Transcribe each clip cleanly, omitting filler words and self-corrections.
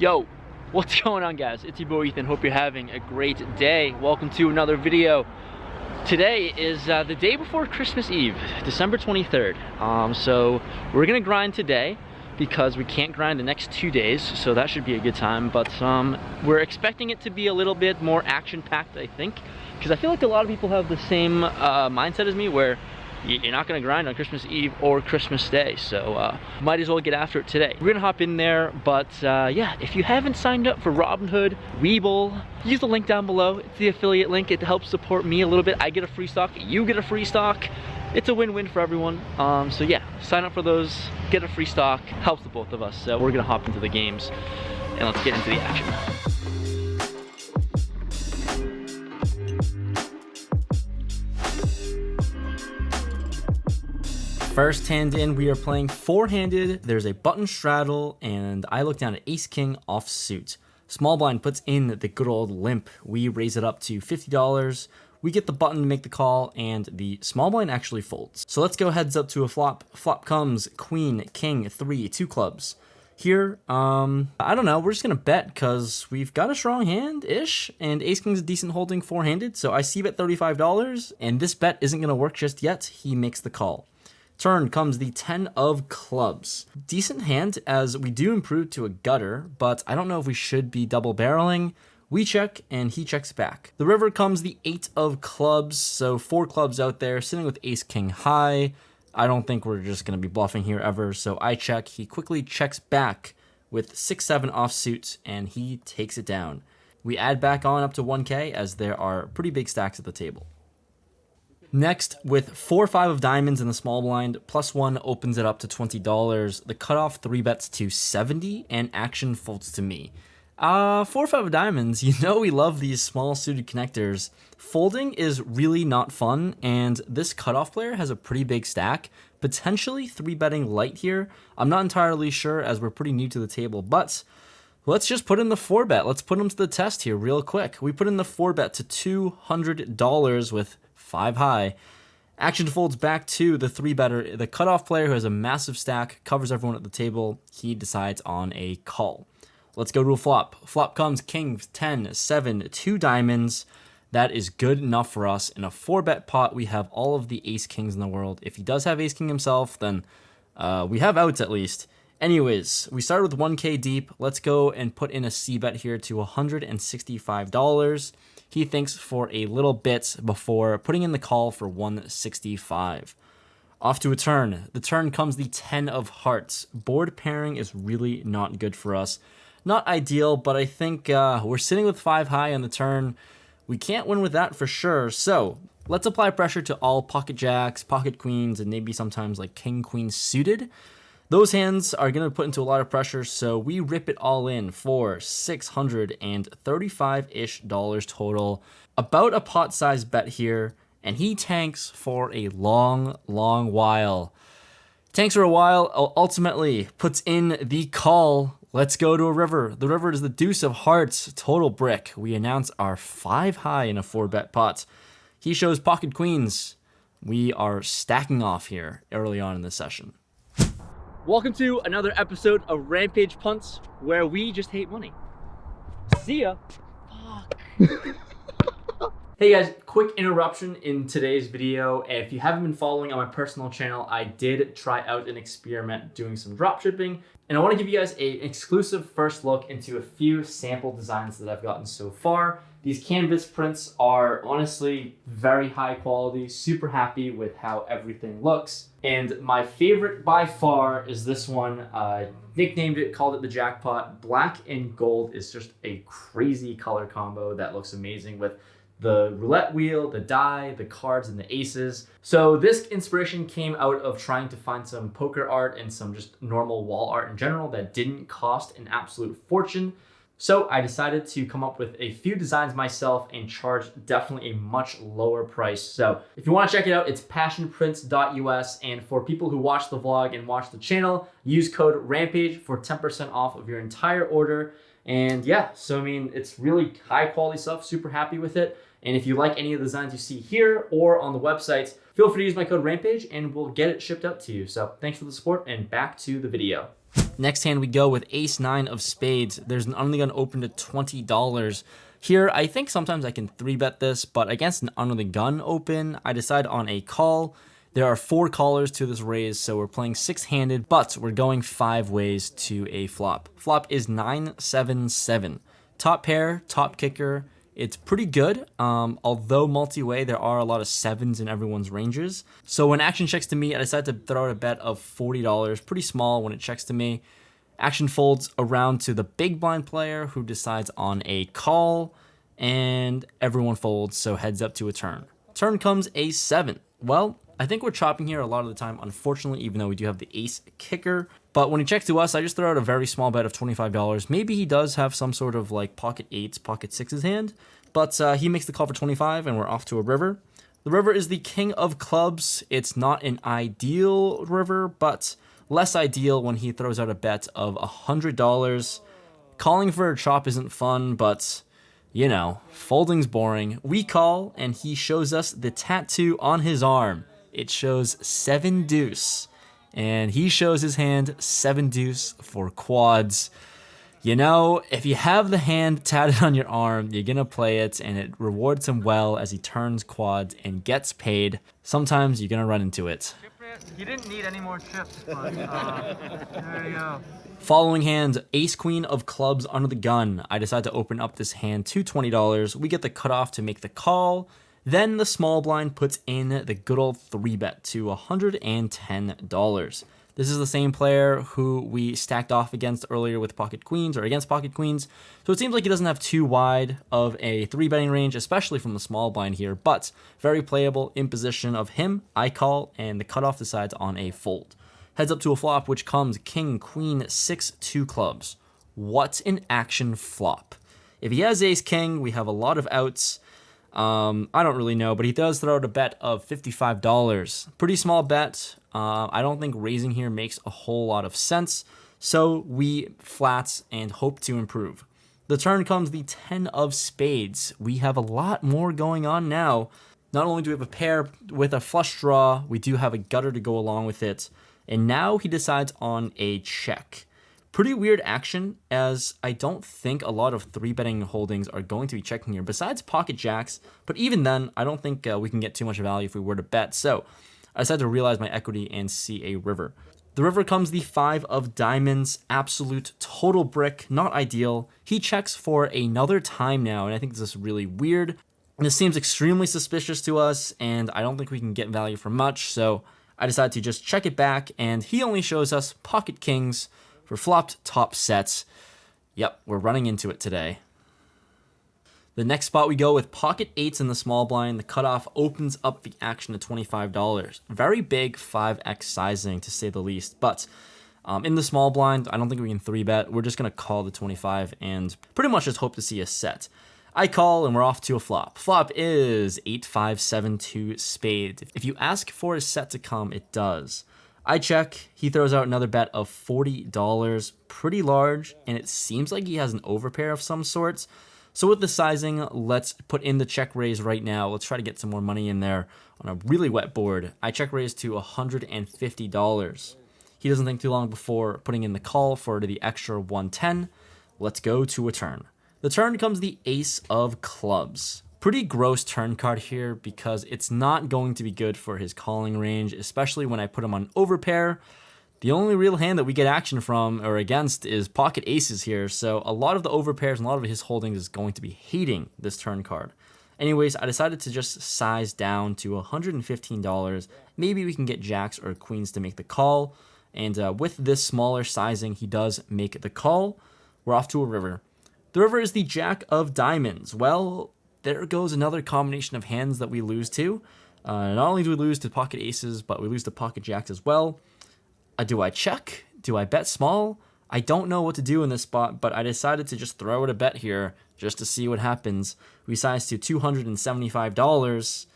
Yo, what's going on, guys? It's your boy Ethan. Hope you're having a great day. Welcome to another video. Today is the day before Christmas Eve, December 23rd. So we're gonna grind today because we can't grind the next 2 days, so that should be a good time. But we're expecting it to be a little bit more action-packed, I think, because I feel like a lot of people have the same mindset as me, where you're not gonna grind on Christmas Eve or Christmas Day, so might as well get after it today. We're gonna hop in there, but yeah, if you haven't signed up for Robinhood, Webull, use the link down below. It's the affiliate link. It helps support me a little bit. I get a free stock, you get a free stock. It's a win-win for everyone. So yeah, sign up for those, get a free stock, helps the both of us. So we're gonna hop into the games and let's get into the action. First hand in, we are playing four-handed. There's a button straddle, and I look down at ace-king offsuit. Small blind puts in the good old limp. We raise it up to $50. We get the button to make the call, and the small blind actually folds. So let's go heads up to a flop. Flop comes queen, king, three, two clubs. Here, I don't know, we're just gonna bet because we've got a strong hand-ish, and ace-king's a decent holding four-handed, so I see bet $35, and this bet isn't gonna work just yet. He makes the call. Turn comes the 10 of clubs. Decent hand, as we do improve to a gutter, but I don't know if we should be double barreling. We check, and he checks back. The river comes the 8 of clubs, so 4 clubs out there, sitting with ace-king high. I don't think we're just gonna be bluffing here ever, so I check. He quickly checks back with 6-7 offsuit, and he takes it down. We add back on up to 1K, as there are pretty big stacks at the table. Next, with 4-5 of diamonds in the small blind, +1 opens it up to $20. The cutoff 3 bets to 70, and action folds to me. 4-5 of diamonds, you know we love these small suited connectors. Folding is really not fun, and this cutoff player has a pretty big stack, potentially 3-betting light here. I'm not entirely sure, as we're pretty new to the table, but let's just put in the 4-bet. Let's put him to the test here real quick. We put in the 4-bet to $200 with 5 high. Action folds back to the 3-better. The cutoff player, who has a massive stack, covers everyone at the table. He decides on a call. Let's go to a flop. Flop comes king, 10, 7, 2 diamonds. That is good enough for us. In a 4-bet pot, we have all of the ace-kings in the world. If he does have ace-king himself, then we have outs at least. Anyways, we started with 1K deep. Let's go and put in a c-bet here to $165. He thinks for a little bit before putting in the call for $165. Off to a turn. The turn comes the 10 of hearts. Board pairing is really not good for us. Not ideal, but I think we're sitting with 5 high on the turn. We can't win with that for sure. So let's apply pressure to all pocket jacks, pocket queens, and maybe sometimes like king, queen suited. Those hands are going to put into a lot of pressure, so we rip it all in for $635-ish total. About a pot-sized bet here, and he tanks for a long, long while. Tanks for a while, ultimately puts in the call. Let's go to a river. The river is the deuce of hearts, total brick. We announce our 5 high in a 4-bet pot. He shows pocket queens. We are stacking off here early on in the session. Welcome to another episode of Rampage Punts, where we just hate money. See ya. Fuck. Hey guys, quick interruption in today's video. If you haven't been following on my personal channel, I did try out an experiment doing some drop shipping, and I want to give you guys an exclusive first look into a few sample designs that I've gotten so far. These canvas prints are honestly very high quality, super happy with how everything looks. And my favorite by far is this one. Nicknamed it, called it the jackpot. Black and gold is just a crazy color combo that looks amazing with the roulette wheel, the die, the cards, and the aces. So this inspiration came out of trying to find some poker art and some just normal wall art in general that didn't cost an absolute fortune. So I decided to come up with a few designs myself and charge definitely a much lower price. So if you want to check it out, it's passionprints.us. And for people who watch the vlog and watch the channel, use code Rampage for 10% off of your entire order. And yeah, so I mean, it's really high quality stuff, super happy with it. And if you like any of the designs you see here or on the website, feel free to use my code Rampage and we'll get it shipped out to you. So thanks for the support and back to the video. Next hand we go with ace-9 of spades. There's an under the gun open to $20. Here, I think sometimes I can 3-bet this, but against an under the gun open, I decide on a call. There are 4 callers to this raise, so we're playing 6-handed, but we're going 5 ways to a flop. Flop is 9-7-7. Top pair, top kicker. It's pretty good, although multi-way, there are a lot of 7s in everyone's ranges. So when action checks to me, I decide to throw out a bet of $40, pretty small when it checks to me. Action folds around to the big blind player who decides on a call, and everyone folds, so heads up to a turn. Turn comes a7. Well, I think we're chopping here a lot of the time, unfortunately, even though we do have the ace kicker. But when he checks to us, I just throw out a very small bet of $25. Maybe he does have some sort of like pocket 8s, pocket 6s hand, but he makes the call for 25, and we're off to a river. The river is the king of clubs. It's not an ideal river, but less ideal when he throws out a bet of $100. Calling for a chop isn't fun, but you know, folding's boring. We call, and he shows us the tattoo on his arm. It shows 7 deuce, and he shows his hand 7 deuce for quads. You know, if you have the hand tatted on your arm, you're gonna play it, and it rewards him well as he turns quads and gets paid. Sometimes you're gonna run into it. He didn't need any more chips, but there you go. Following hand, ace-queen of clubs under the gun. I decide to open up this hand to $20. We get the cutoff to make the call. Then the small blind puts in the good old 3-bet to $110. This is the same player who we stacked off against earlier with pocket queens, or against pocket queens. So it seems like he doesn't have too wide of a 3-betting range, especially from the small blind here, but very playable in position of him. I call, and the cutoff decides on a fold. Heads up to a flop, which comes king, queen, 6, 2 clubs. What an action flop. If he has ace king, we have a lot of outs. I don't really know, but he does throw out a bet of $55. Pretty small bet. I don't think raising here makes a whole lot of sense, so we flats and hope to improve. The turn comes the 10 of spades. We have a lot more going on now. Not only do we have a pair with a flush draw, we do have a gutter to go along with it, and now he decides on a check. Pretty weird action, as I don't think a lot of 3-betting holdings are going to be checking here, besides pocket jacks, but even then, I don't think we can get too much value if we were to bet, so I decided to realize my equity and see a river. The river comes the 5 of diamonds, absolute total brick, not ideal. He checks for another time now, and I think this is really weird. This seems extremely suspicious to us, and I don't think we can get value for much, so I decided to just check it back, and he only shows us pocket kings for flopped top sets. Yep, we're running into it today. The next spot we go with pocket 8s in the small blind. The cutoff opens up the action to $25. Very big 5x sizing, to say the least, but in the small blind, I don't think we can 3-bet. We're just going to call the 25 and pretty much just hope to see a set. I call, and we're off to a flop. Flop is 8-5-7-2 spades. If you ask for a set to come, it does. I check. He throws out another bet of $40, pretty large, and it seems like he has an overpair of some sorts. So with the sizing, let's put in the check raise right now. Let's try to get some more money in there on a really wet board. I check raise to $150. He doesn't think too long before putting in the call for the extra 110. Let's go to a turn. The turn comes the ace of clubs. Pretty gross turn card here because it's not going to be good for his calling range, especially when I put him on overpair. The only real hand that we get action from or against is pocket aces here, so a lot of the overpairs and a lot of his holdings is going to be hating this turn card. Anyways, I decided to just size down to $115. Maybe we can get jacks or queens to make the call, and with this smaller sizing, he does make the call. We're off to a river. The river is the jack of diamonds. Well, there goes another combination of hands that we lose to. Not only do we lose to pocket aces, but we lose to pocket jacks as well. Do I check? Do I bet small? I don't know what to do in this spot, but I decided to just throw out a bet here just to see what happens. We size to $275.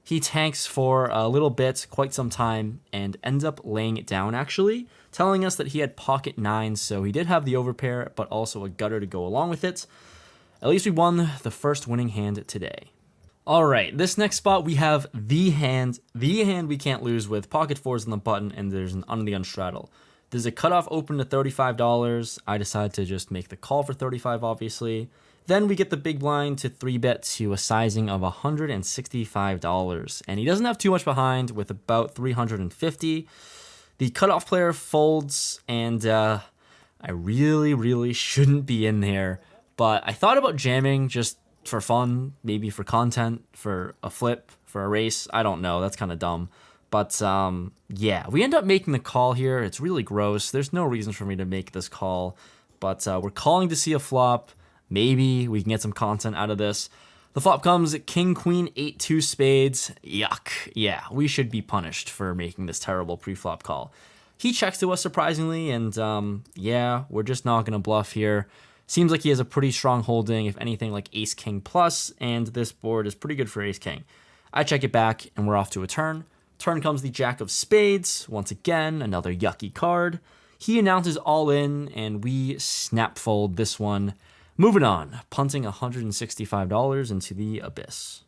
He tanks for a little bit, quite some time, and ends up laying it down actually, telling us that he had pocket 9s, so he did have the overpair, but also a gutter to go along with it. At least we won the first winning hand today. Alright, this next spot we have the hand we can't lose with pocket 4s on the button, and there's an under the gun straddle. There's a cutoff open to $35. I decide to just make the call for 35, obviously. Then we get the big blind to 3-bet to a sizing of $165. And he doesn't have too much behind with about 350. The cutoff player folds, and I really shouldn't be in there. But I thought about jamming just for fun, maybe for content, for a flip, for a race. I don't know. That's kind of dumb. But yeah, we end up making the call here. It's really gross. There's no reason for me to make this call. But we're calling to see a flop. Maybe we can get some content out of this. The flop comes king, queen, 8-2 spades. Yuck. Yeah, we should be punished for making this terrible pre-flop call. He checks to us surprisingly, and yeah, we're just not going to bluff here. Seems like he has a pretty strong holding, if anything like ace-king plus, and this board is pretty good for ace-king. I check it back, and we're off to a turn. Turn comes the jack of spades. Once again, another yucky card. He announces all in, and we snap fold this one. Moving on, punting $165 into the abyss.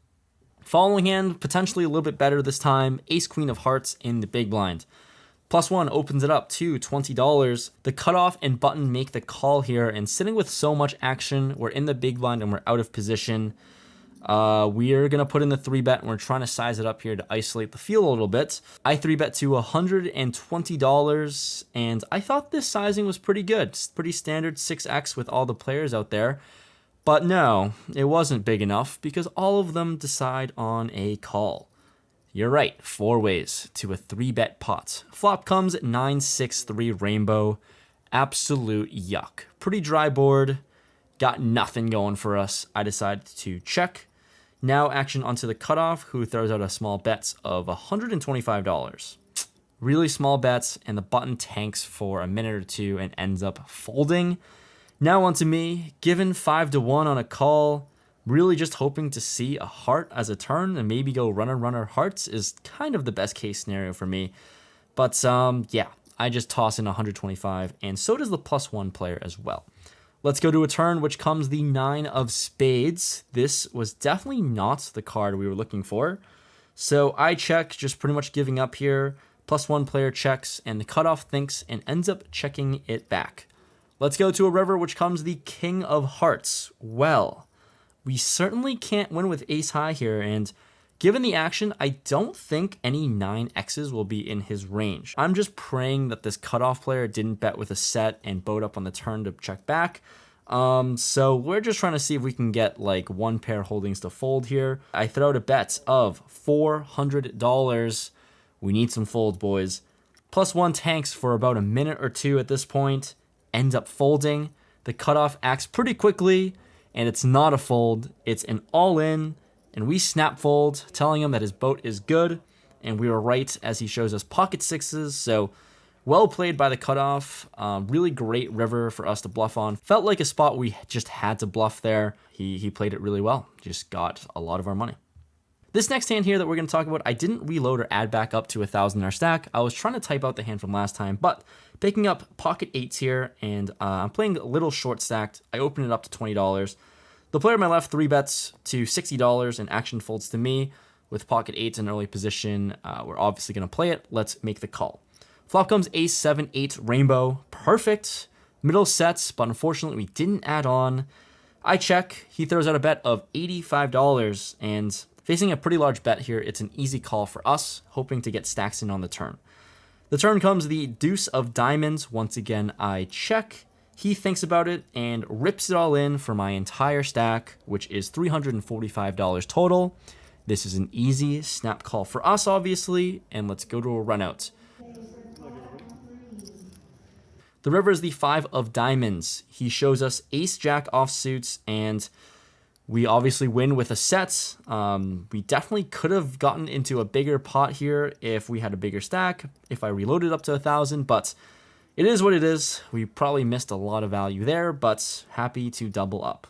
Following hand, potentially a little bit better this time, ace-queen of hearts in the big blind. +1 opens it up to $20. The cutoff and button make the call here, and sitting with so much action, we're in the big blind and we're out of position. We're going to put in the 3-bet, and we're trying to size it up here to isolate the field a little bit. I 3-bet to $120, and I thought this sizing was pretty good. It's pretty standard 6x with all the players out there. But no, it wasn't big enough because all of them decide on a call. You're right, 4 ways to a 3-bet pot. Flop comes 9-6-3 rainbow. Absolute yuck. Pretty dry board. Got nothing going for us. I decided to check. Now action onto the cutoff, who throws out a small bet of $125. Really small bets, and the button tanks for a minute or two and ends up folding. Now onto me, given 5-1 on a call, really just hoping to see a heart as a turn and maybe go runner hearts is kind of the best case scenario for me. But yeah, I just toss in 125, and so does the +1 player as well. Let's go to a turn, which comes the 9 of spades. This was definitely not the card we were looking for. So I check, just pretty much giving up here. +1 player checks, and the cutoff thinks and ends up checking it back. Let's go to a river, which comes the king of hearts. Well, we certainly can't win with ace high here, and given the action, I don't think any 9x's will be in his range. I'm just praying that this cutoff player didn't bet with a set and boat up on the turn to check back. So we're just trying to see if we can get like 1 pair holdings to fold here. I throw out a bet of $400. We need some folds, boys. +1 tanks for about a minute or two at this point. Ends up folding. The cutoff acts pretty quickly, and it's not a fold. It's an all-in. And we snap fold, telling him that his boat is good, and we were right as he shows us pocket sixes. So well played by the cutoff. Really great river for us to bluff on. Felt like a spot we just had to bluff there. He played it really well. Just got a lot of our money. This next hand here that we're going to talk about, I didn't reload or add back up to 1,000 in our stack. I was trying to type out the hand from last time, but picking up pocket 8s here, and I'm playing a little short stacked. I open it up to $20. The player on my left 3-bets to $60, and action folds to me with pocket 8s in early position. We're obviously going to play it. Let's make the call. Flop comes ace 7-8 rainbow. Perfect. Middle sets, but unfortunately we didn't add on. I check. He throws out a bet of $85, and facing a pretty large bet here, it's an easy call for us, hoping to get stacks in on the turn. The turn comes the deuce of diamonds. Once again, I check. He thinks about it and rips it all in for my entire stack, which is $345 total. This is an easy snap call for us, obviously, and let's go to a run out. The river is the 5 of diamonds. He shows us ace-jack offsuits, and we obviously win with a set. We definitely could have gotten into a bigger pot here if we had a bigger stack, if I reloaded up to 1,000, but it is what it is. We probably missed a lot of value there, but happy to double up.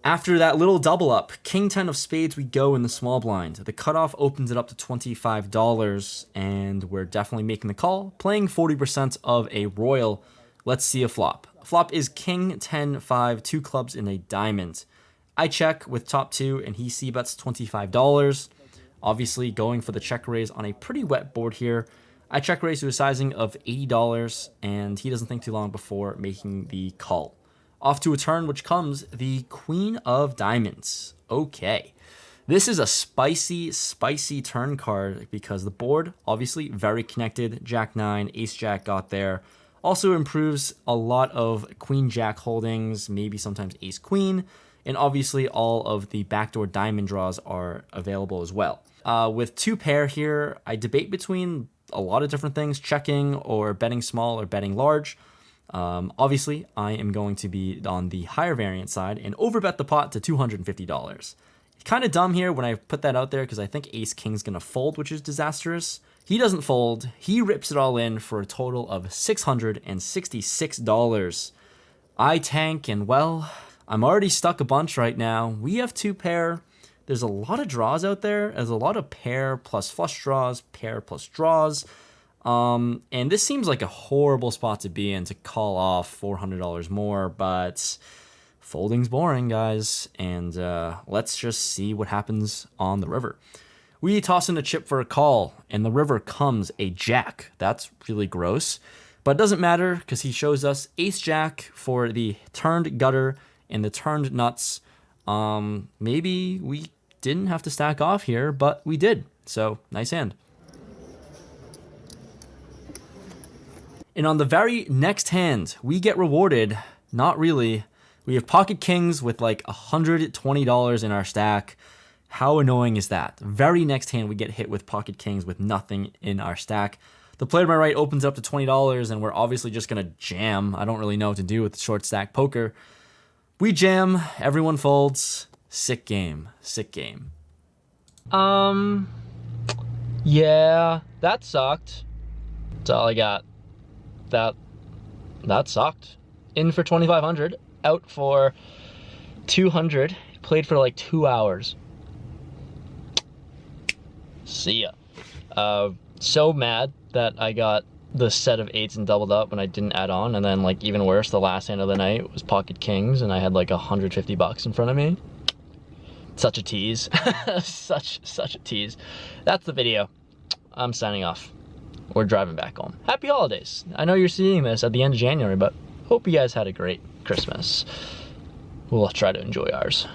After that little double up, king 10 of spades, we go in the small blind. The cutoff opens it up to $25, and we're definitely making the call, playing 40% of a royal. Let's see a flop. Flop is king 10 5, 2 clubs in a diamond. I check with top 2, and he c-bets $25. Obviously going for the check raise on a pretty wet board here. I check raise to a sizing of $80, and he doesn't think too long before making the call. Off to a turn, which comes the Queen of Diamonds. Okay. This is a spicy, spicy turn card because the board, obviously, very connected. Jack-9, Ace-Jack got there. Also improves a lot of Queen-Jack holdings, maybe sometimes Ace-Queen. And obviously, all of the backdoor diamond draws are available as well. With 2 pair here, I debate between a lot of different things, checking or betting small or betting large. Obviously, I am going to be on the higher variant side and overbet the pot to $250. Kind of dumb here when I put that out there because I think Ace-King's going to fold, which is disastrous. He doesn't fold. He rips it all in for a total of $666. I tank, and well, I'm already stuck a bunch right now. We have 2 pair. There's a lot of draws out there. There's a lot of pair plus flush draws, pair plus draws. And this seems like a horrible spot to be in to call off $400 more, but folding's boring, guys. And let's just see what happens on the river. We toss in a chip for a call, and the river comes a jack. That's really gross, but it doesn't matter because he shows us Ace-Jack for the turned gutter and the turned nuts. Maybe we didn't have to stack off here, but we did. So nice hand. And on the very next hand, we get rewarded. Not really. We have pocket kings with like $120 in our stack. How annoying is that? Very next hand, we get hit with pocket kings with nothing in our stack. The player to my right opens up to $20, and we're obviously just going to jam. I don't really know what to do with short stack poker. We jam. Everyone folds. Sick game. Sick game. Yeah, that sucked. That's all I got. That sucked. In for 2,500, out for 200. Played for like 2 hours. See ya. So mad that I got the set of 8s and doubled up when I didn't add on, and then like even worse, the last hand of the night was pocket kings, and I had like $150 in front of me. Such a tease. such a tease. That's the video. I'm signing off. We're driving back home. Happy holidays. I know you're seeing this at the end of January, but hope you guys had a great Christmas. We'll try to enjoy ours.